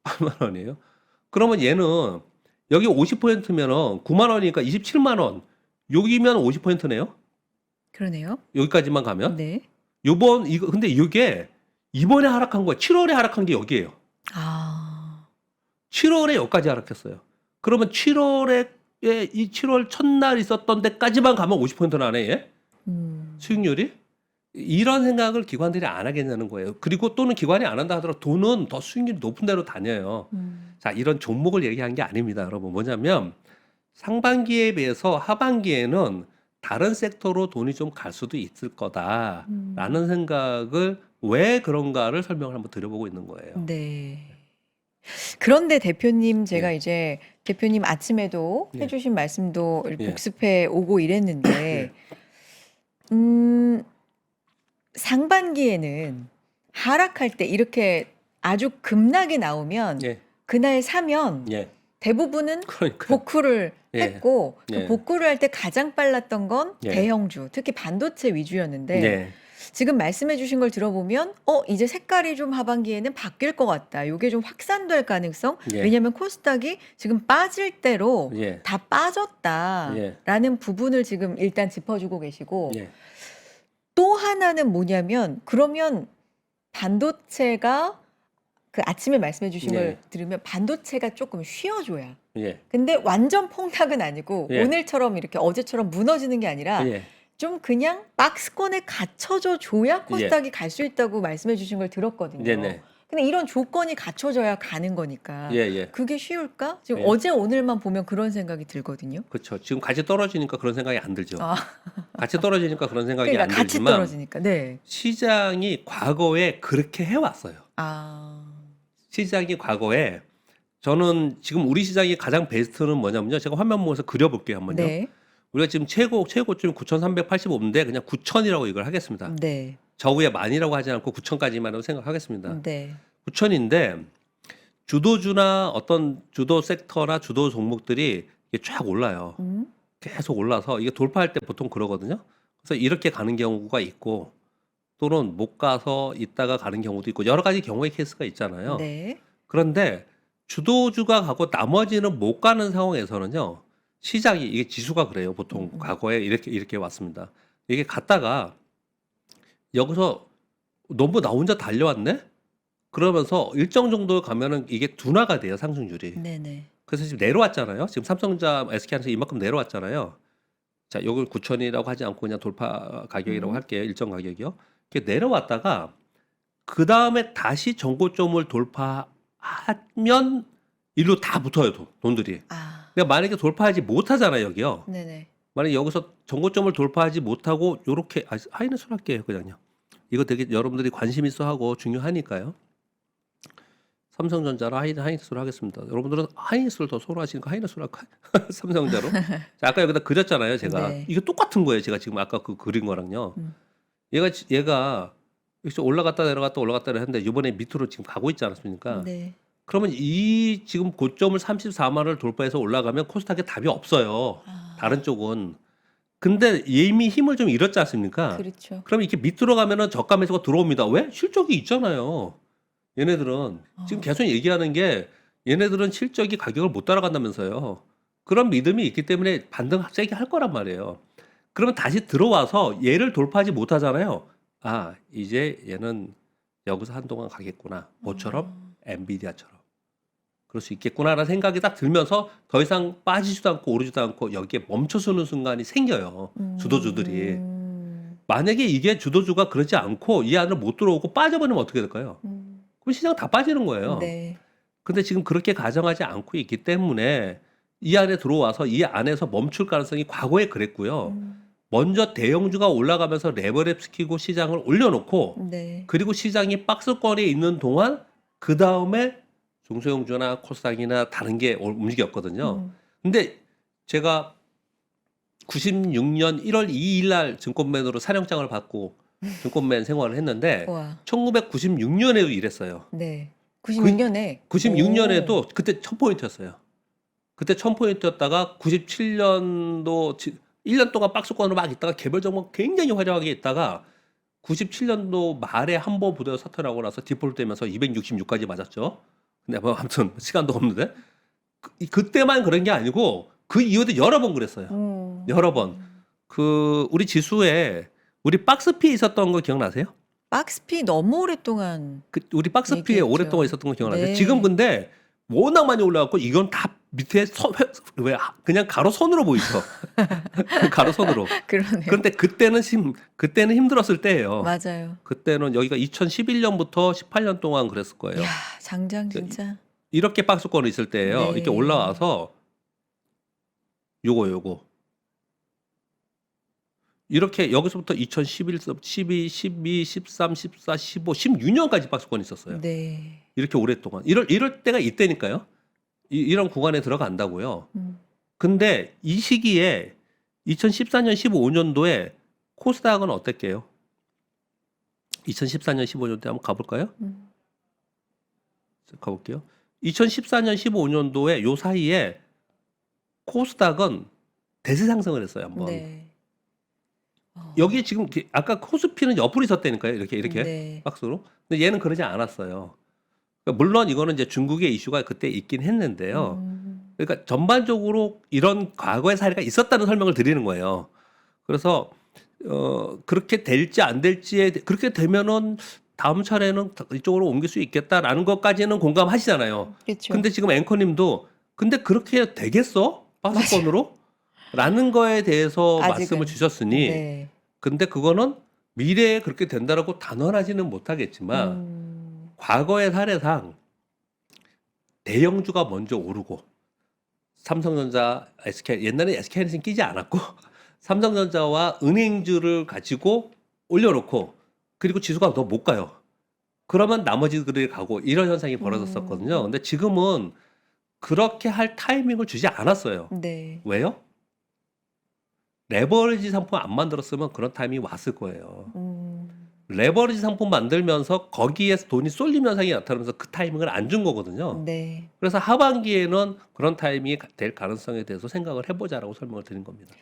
18만 원이에요. 그러면 얘는 여기 50%면은 9만 원이니까 27만 원. 여기면 50%네요. 그러네요. 여기까지만 가면. 네. 근데 이게 이번에 하락한 거예요. 7월에 하락한 게 여기예요. 아, 7월에 여기까지 하락했어요. 그러면 7월에 이 7월 첫날 있었던 데까지만 가면 50% 나네, 얘. 수익률이. 이런 생각을 기관들이 안 하겠냐는 거예요. 그리고 또는 기관이 안 한다 하더라도 돈은 더 수익률이 높은 데로 다녀요. 자, 이런 종목을 얘기한 게 아닙니다, 여러분. 뭐냐면 상반기에 비해서 하반기에는 다른 섹터로 돈이 좀 갈 수도 있을 거다라는 생각을 왜 그런가를 설명을 한번 드려보고 있는 거예요. 네. 그런데 대표님, 제가 예. 이제 대표님 아침에도 예. 해주신 말씀도 예. 복습해 오고 이랬는데, 상반기에는 하락할 때 이렇게 아주 급락이 나오면 예. 그날 사면 예. 대부분은 그러니까. 복구를 예. 했고 그 예. 복구를 할 때 가장 빨랐던 건 예. 대형주, 특히 반도체 위주였는데 네. 지금 말씀해 주신 걸 들어보면 이제 색깔이 좀 하반기에는 바뀔 것 같다. 이게 좀 확산될 가능성. 예. 왜냐하면 코스닥이 지금 빠질 대로 예. 다 빠졌다라는 부분을 지금 일단 짚어주고 계시고 예. 또 하나는 뭐냐면 그러면 반도체가 그 아침에 말씀해 주신 예. 걸 들으면 반도체가 조금 쉬어줘야. 예. 근데 완전 폭락은 아니고 예. 오늘처럼 이렇게 어제처럼 무너지는 게 아니라 예. 좀 그냥 박스권에 갇혀져 줘야 코스닥이 갈 수 있다고 말씀해 주신 걸 들었거든요. 네네. 근데 이런 조건이 갖춰져야 가는 거니까 예. 그게 쉬울까? 지금 예. 어제 오늘만 보면 그런 생각이 들거든요. 그렇죠. 지금 같이 떨어지니까 그런 생각이 안 들죠. 아, 같이 떨어지니까 그런 생각이 그러니까 안 같이 들지만 떨어지니까. 네. 시장이 과거에 그렇게 해왔어요. 아, 시장이 과거에 저는 지금 우리 시장이 가장 베스트는 뭐냐면요. 제가 화면 보면서 그려볼게요 한번요. 네. 우리가 지금 최고점이 9,385인데 그냥 9,000이라고 이걸 하겠습니다. 네. 저 위에 만이라고 하지 않고 9,000까지만 생각하겠습니다. 네. 9,000인데 주도주나 어떤 주도 섹터나 주도 종목들이 이게 쫙 올라요. 계속 올라서 이게 돌파할 때 보통 그러거든요. 그래서 이렇게 가는 경우가 있고 또는 못 가서 있다가 가는 경우도 있고 여러 가지 경우의 케이스가 있잖아요. 네. 그런데 주도주가 가고 나머지는 못 가는 상황에서는요. 시장이 이게 지수가 그래요. 보통 과거에 이렇게 왔습니다. 이게 갔다가 여기서 너무 나 혼자 달려왔네? 그러면서 일정 정도 가면은 이게 둔화가 돼요. 상승률이. 네네. 그래서 지금 내려왔잖아요. 지금 삼성전자, SK하면서 이만큼 내려왔잖아요. 자, 이걸 9,000이라고 하지 않고 그냥 돌파 가격이라고 할게요. 일정 가격이요. 이렇게 내려왔다가 그 다음에 다시 전고점을 돌파하면 일로 다 붙어요. 돈들이. 아, 근데 만약에 돌파하지 못하잖아요. 여기요. 네네. 만약에 여기서 전고점을 돌파하지 못하고 요렇게 하이닉스로 할게요. 그냥요. 이거 되게 여러분들이 관심 있어 하고 중요하니까요. 삼성전자로 하이닉스로 하겠습니다. 여러분들은 하이닉스를 더 선호하시니까 하이닉스로 할까요? 삼성전자로. 자, 아까 여기다 그렸잖아요. 제가. 네. 이게 똑같은 거예요. 제가 지금 아까 그 그린 거랑요. 얘가 여기서 올라갔다 내려갔다 했는데 이번에 밑으로 지금 가고 있지 않았습니까? 네. 그러면 이 지금 고점을 34만 원을 돌파해서 올라가면 코스닥에 답이 없어요. 다른 쪽은. 근데 이미 힘을 좀 잃었지 않습니까? 그렇죠. 그럼 이렇게 밑으로 가면은 저가 매수가 들어옵니다. 왜? 실적이 있잖아요. 얘네들은 지금 계속 얘기하는 게 얘네들은 실적이 가격을 못 따라간다면서요. 그런 믿음이 있기 때문에 반등 세게 할 거란 말이에요. 그러면 다시 들어와서 얘를 돌파하지 못하잖아요. 아, 이제 얘는 여기서 한동안 가겠구나. 뭐처럼? 엔비디아처럼. 그럴 수 있겠구나라는 생각이 딱 들면서 더 이상 빠지지도 않고 오르지도 않고 여기에 멈춰서는 순간이 생겨요. 주도주들이. 만약에 이게 주도주가 그러지 않고 이 안으로 못 들어오고 빠져버리면 어떻게 될까요? 그럼 시장 다 빠지는 거예요. 네. 근데 지금 그렇게 가정하지 않고 있기 때문에 이 안에 들어와서 이 안에서 멈출 가능성이 과거에 그랬고요. 먼저 대형주가 올라가면서 레버랩 시키고 시장을 올려놓고 네. 그리고 시장이 박스권에 있는 동안 그 다음에 중소형주나 코스닥이나 다른 게 움직였거든요. 근데 제가 96년 1월 2일 날 증권맨으로 사령장을 받고 증권맨 생활을 했는데 와. 1996년에도 일했어요. 네. 96년에. 96년에도 그때 1000포인트였어요. 그때 1000포인트였다가 97년도 1년 동안 박스권으로 막 있다가 개별 종목 굉장히 화려하게 있다가 97년도 말에 한보 부대로 사퇴하고 나서 디폴트 되면서 266까지 맞았죠. 근데 뭐 아무튼 시간도 없는데 그때만 그런 게 아니고 그 이후에도 여러 번 그랬어요. 여러 번. 그 우리 지수에 우리 박스피 있었던 거 기억나세요? 박스피 너무 오랫동안. 우리 박스피에 얘기했죠. 오랫동안 있었던 거 기억나세요? 네. 지금 근데 워낙 많이 올라갔고 이건 다 밑에 왜 그냥 가로선으로 보이죠. 가로선으로. 그러네요. 그런데 그때는 힘들었을 때예요. 맞아요. 그때는 여기가 2011년부터 18년 동안 그랬을 거예요. 이야, 장장 진짜. 이렇게 박스권이 있을 때예요. 네. 이렇게 올라와서 요거 이렇게 여기서부터 2011, 12, 12, 13, 14, 15, 16년까지 박스권이 있었어요. 네. 이렇게 오랫동안. 이럴 때가 있다니까요. 이런 구간에 들어간다고요. 근데 이 시기에 2014년, 15년도에 코스닥은 어땠게요? 2014년, 15년도에 한번 가볼까요? 가볼게요. 2014년, 15년도에 요 사이에 코스닥은 대세 상승을 했어요, 한번. 네. 여기 지금 아까 코스피는 옆으로 있었다니까요. 이렇게 네. 박스로. 근데 얘는 그러지 않았어요. 그러니까 물론 이거는 이제 중국의 이슈가 그때 있긴 했는데요. 그러니까 전반적으로 이런 과거의 사례가 있었다는 설명을 드리는 거예요. 그래서 그렇게 될지 안 될지에 그렇게 되면은 다음 차례는 이쪽으로 옮길 수 있겠다라는 것까지는 공감하시잖아요. 그렇죠. 근데 지금 앵커님도 근데 그렇게 되겠어? 박스권으로? 라는 거에 대해서 아직은. 말씀을 주셨으니 네. 근데 그거는 미래에 그렇게 된다라고 단언하지는 못하겠지만 과거의 사례상 대형주가 먼저 오르고 삼성전자, SK 옛날에 SK하이닉스는 끼지 않았고 삼성전자와 은행주를 가지고 올려놓고 그리고 지수가 더 못 가요. 그러면 나머지들이 가고 이런 현상이 벌어졌었거든요. 근데 지금은 그렇게 할 타이밍을 주지 않았어요. 네. 왜요? 레버리지 상품 안 만들었으면 그런 타이밍이 왔을 거예요. 레버리지 상품 만들면서 거기에서 돈이 쏠림 현상이 나타나면서 그 타이밍을 안 준 거거든요. 네. 그래서 하반기에는 그런 타이밍이 될 가능성에 대해서 생각을 해보자라고 설명을 드린 겁니다.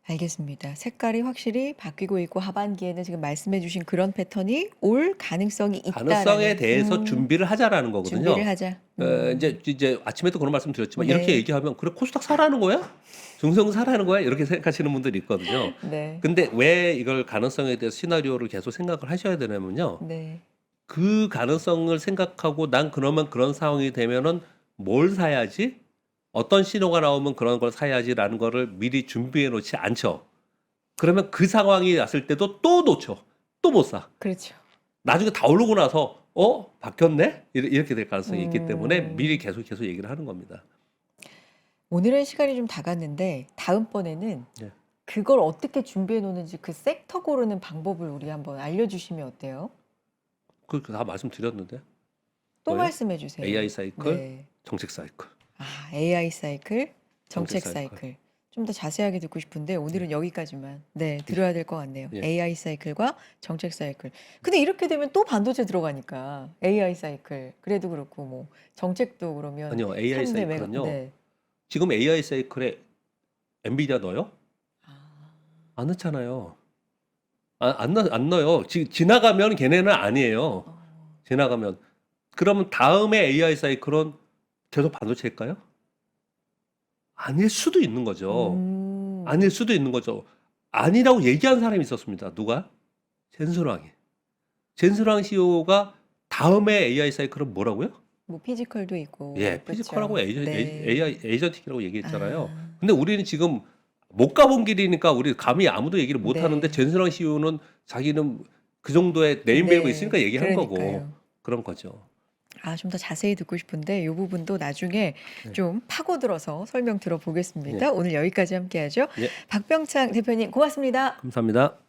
알겠습니다. 색깔이 확실히 바뀌고 있고 하반기에는 지금 말씀해 주신 그런 패턴이 올 가능성이 있다라는 가능성에 대해서 준비를 하자라는 거거든요. 준비를 하자. 이제 아침에도 그런 말씀 드렸지만 네. 이렇게 얘기하면 그래 코스닥 사라는 거야? 중성 사라는 거야? 이렇게 생각하시는 분들이 있거든요. 네. 근데 왜 이걸 가능성에 대해서 시나리오를 계속 생각을 하셔야 되냐면요. 네. 그 가능성을 생각하고 난 그러면 그런 상황이 되면은 뭘 사야지? 어떤 신호가 나오면 그런 걸 사야지라는 거를 미리 준비해 놓지 않죠. 그러면 그 상황이 왔을 때도 또 놓쳐. 또 못 사. 그렇죠. 나중에 다 오르고 나서 바뀌었네? 이렇게 될 가능성이 있기 때문에 미리 계속 얘기를 하는 겁니다. 오늘은 시간이 좀 다 갔는데 다음번에는 네. 그걸 어떻게 준비해 놓는지 그 섹터 고르는 방법을 우리 한번 알려주시면 어때요? 그 다 말씀드렸는데. 또 뭐요? 말씀해 주세요. AI 사이클, 네. 정책 사이클. AI 사이클, 정책 정책 사이클. 사이클. 좀 더 자세하게 듣고 싶은데 오늘은 여기까지만 들어야 될 것 같네요. 예. AI 사이클과 정책 사이클. 근데 이렇게 되면 또 반도체 들어가니까 AI 사이클 그래도 그렇고 뭐 정책도 그러면 아니요, AI 3대 메가 사이클은요. 네. 지금 AI 사이클에 엔비디아 넣어요? 아, 안 넣잖아요. 안 넣어요. 지나가면 걔네는 아니에요. 지나가면. 그러면 다음에 AI 사이클은 계속 반도체일까요? 아닐 수도 있는 거죠. 아닐 수도 있는 거죠. 아니라고 얘기한 사람이 있었습니다. 누가? 젠스랑이. 젠스랑 CEO가 다음에 AI 사이클은 뭐라고요? 뭐 피지컬도 있고. 예, 그렇죠. 피지컬하고 네. AI 에이전틱이라고 얘기했잖아요. 아, 근데 우리는 지금 못 가본 길이니까 우리 감히 아무도 얘기를 못 하는데 네. 전순환 CEO는 자기는 그 정도의 네임밸류가 네. 있으니까 얘기한 거고 그러니까요. 그런 거죠. 아, 좀 더 자세히 듣고 싶은데 이 부분도 나중에 네. 좀 파고들어서 설명 예. 들어보겠습니다. 오늘 여기까지 함께하죠. 예. 박병창 대표님 고맙습니다. 감사합니다.